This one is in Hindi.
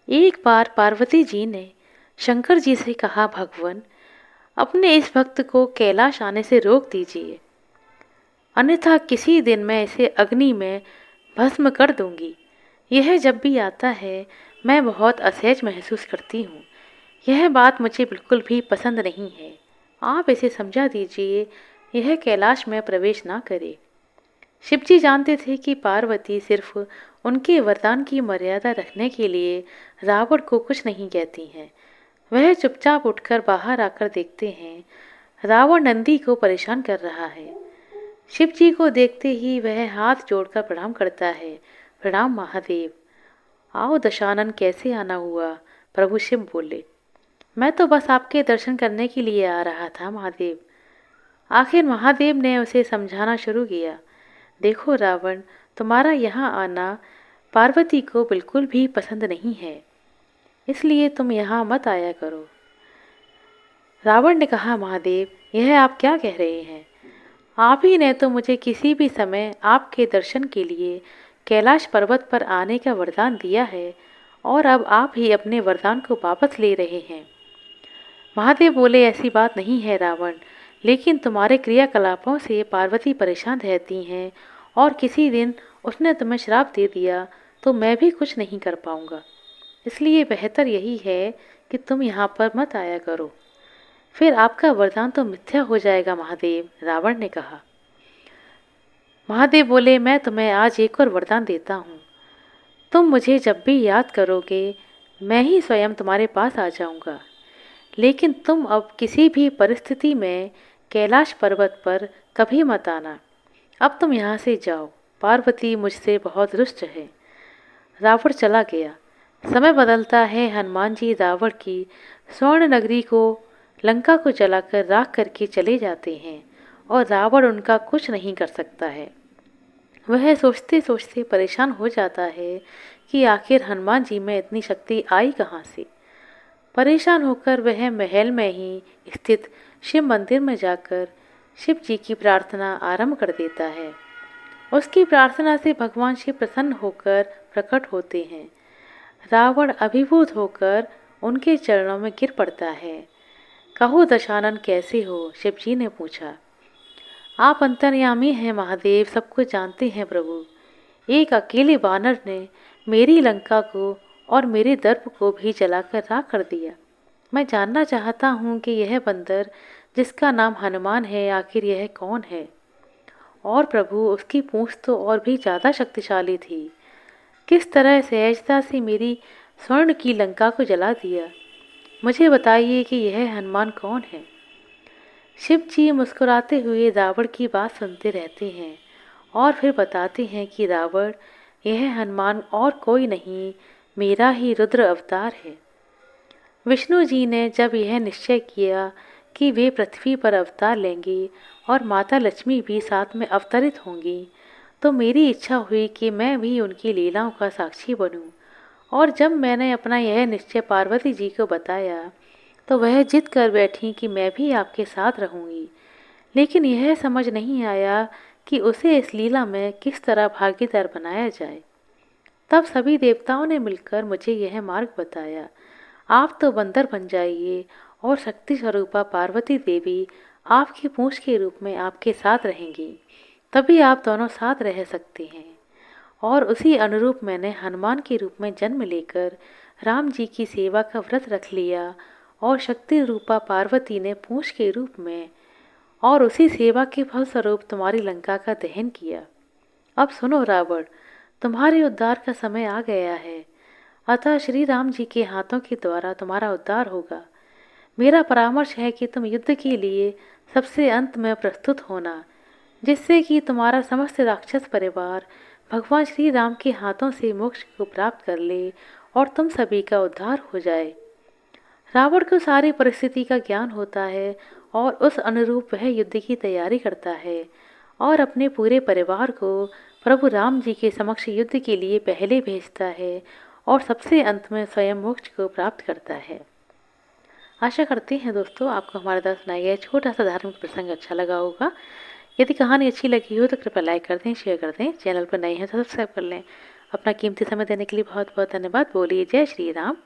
एक बार पार्वती जी ने शंकर जी से कहा, भगवान, अपने इस भक्त को कैलाश आने से रोक दीजिए, अन्यथा किसी दिन मैं इसे अग्नि में भस्म कर दूंगी। यह जब भी आता है मैं बहुत असहज महसूस करती हूँ। यह बात मुझे बिल्कुल भी पसंद नहीं है। आप इसे समझा दीजिए, यह कैलाश में प्रवेश ना करे। शिवजी जानते थे कि पार्वती सिर्फ उनके वरदान की मर्यादा रखने के लिए रावण को कुछ नहीं कहती हैं। वह चुपचाप उठकर बाहर आकर देखते हैं, रावण नंदी को परेशान कर रहा है। शिव जी को देखते ही वह हाथ जोड़कर प्रणाम करता है। प्रणाम महादेव। आओ दशानन, कैसे आना हुआ? प्रभु शिव बोले, मैं तो बस आपके दर्शन करने के लिए आ रहा था महादेव। आखिर महादेव ने उसे समझाना शुरू किया, देखो रावण, तुम्हारा यहाँ आना पार्वती को बिल्कुल भी पसंद नहीं है, इसलिए तुम यहाँ मत आया करो। रावण ने कहा, महादेव, यह आप क्या कह रहे हैं? आप ही ने तो मुझे किसी भी समय आपके दर्शन के लिए कैलाश पर्वत पर आने का वरदान दिया है, और अब आप ही अपने वरदान को वापस ले रहे हैं। महादेव बोले, ऐसी बात नहीं है रावण, लेकिन तुम्हारे क्रियाकलापों से पार्वती परेशान रहती हैं, और किसी दिन उसने तुम्हें श्राप दे दिया तो मैं भी कुछ नहीं कर पाऊंगा। इसलिए बेहतर यही है कि तुम यहाँ पर मत आया करो, फिर आपका वरदान तो मिथ्या हो जाएगा महादेव। रावण ने कहा। महादेव बोले, मैं तुम्हें आज एक और वरदान देता हूँ। तुम मुझे जब भी याद करोगे मैं ही स्वयं तुम्हारे पास आ जाऊंगा, लेकिन तुम अब किसी भी परिस्थिति में कैलाश पर्वत पर कभी मत आना। अब तुम यहाँ से जाओ, पार्वती मुझसे बहुत रुष्ट है। रावण चला गया। समय बदलता है। हनुमान जी रावण की स्वर्ण नगरी को, लंका को जलाकर राख करके चले जाते हैं, और रावण उनका कुछ नहीं कर सकता है। वह सोचते सोचते परेशान हो जाता है कि आखिर हनुमान जी में इतनी शक्ति आई कहाँ से। परेशान होकर वह महल में ही स्थित शिव मंदिर में जाकर शिव जी की प्रार्थना आरंभ कर देता है। उसकी प्रार्थना से भगवान शिव प्रसन्न होकर प्रकट होते हैं। रावण अभिभूत होकर उनके चरणों में गिर पड़ता है। कहो दशानन, कैसे हो? शिव जी ने पूछा। आप अंतर्यामी हैं महादेव, सब कुछ जानते हैं प्रभु। एक अकेले बानर ने मेरी लंका को और मेरे दर्प को भी जलाकर राख कर दिया। मैं जानना चाहता हूँ कि यह बंदर जिसका नाम हनुमान है, आखिर यह कौन है? और प्रभु, उसकी पूंछ तो और भी ज़्यादा शक्तिशाली थी। किस तरह सहजता से मेरी स्वर्ण की लंका को जला दिया? मुझे बताइए कि यह हनुमान कौन है? शिव जी मुस्कुराते हुए रावण की बात सुनते रहते हैं, और फिर बताते हैं कि रावण, यह हनुमान और कोई नहीं, मेरा ही रुद्र अवतार है। विष्णु जी ने जब यह निश्चय किया कि वे पृथ्वी पर अवतार लेंगे और माता लक्ष्मी भी साथ में अवतरित होंगी, तो मेरी इच्छा हुई कि मैं भी उनकी लीलाओं का साक्षी बनूं। और जब मैंने अपना यह निश्चय पार्वती जी को बताया, तो वह जिद कर बैठी कि मैं भी आपके साथ रहूंगी। लेकिन यह समझ नहीं आया कि उसे इस लीला में किस तरह भागीदार बनाया जाए। तब सभी देवताओं ने मिलकर मुझे यह मार्ग बताया। आप तो बंदर बन जाइए, और शक्ति स्वरूपा पार्वती देवी आपकी पूंछ के रूप में आपके साथ रहेंगी, तभी आप दोनों साथ रह सकते हैं। और उसी अनुरूप मैंने हनुमान के रूप में जन्म लेकर राम जी की सेवा का व्रत रख लिया, और शक्ति रूपा पार्वती ने पूंछ के रूप में और उसी सेवा के फलस्वरूप तुम्हारी लंका का दहन किया। अब सुनो रावण, तुम्हारे उद्धार का समय आ गया है, अतः श्री राम जी के हाथों के द्वारा तुम्हारा उद्धार होगा। मेरा परामर्श है कि तुम युद्ध के लिए सबसे अंत में प्रस्तुत होना, जिससे कि तुम्हारा समस्त राक्षस परिवार भगवान श्री राम के हाथों से मोक्ष को प्राप्त कर ले, और तुम सभी का उद्धार हो जाए। रावण को सारी परिस्थिति का ज्ञान होता है, और उस अनुरूप वह युद्ध की तैयारी करता है, और अपने पूरे परिवार को प्रभु राम जी के समक्ष युद्ध के लिए पहले भेजता है, और सबसे अंत में स्वयं मोक्ष को प्राप्त करता है। आशा करते हैं दोस्तों आपको हमारे द्वारा सुनाया गया छोटा सा धार्मिक प्रसंग अच्छा लगा होगा। यदि कहानी अच्छी लगी हो तो कृपया लाइक कर दें, शेयर कर दें। चैनल पर नए हैं तो सब्सक्राइब कर लें। अपना कीमती समय देने के लिए बहुत बहुत धन्यवाद। बोलिए जय श्री राम।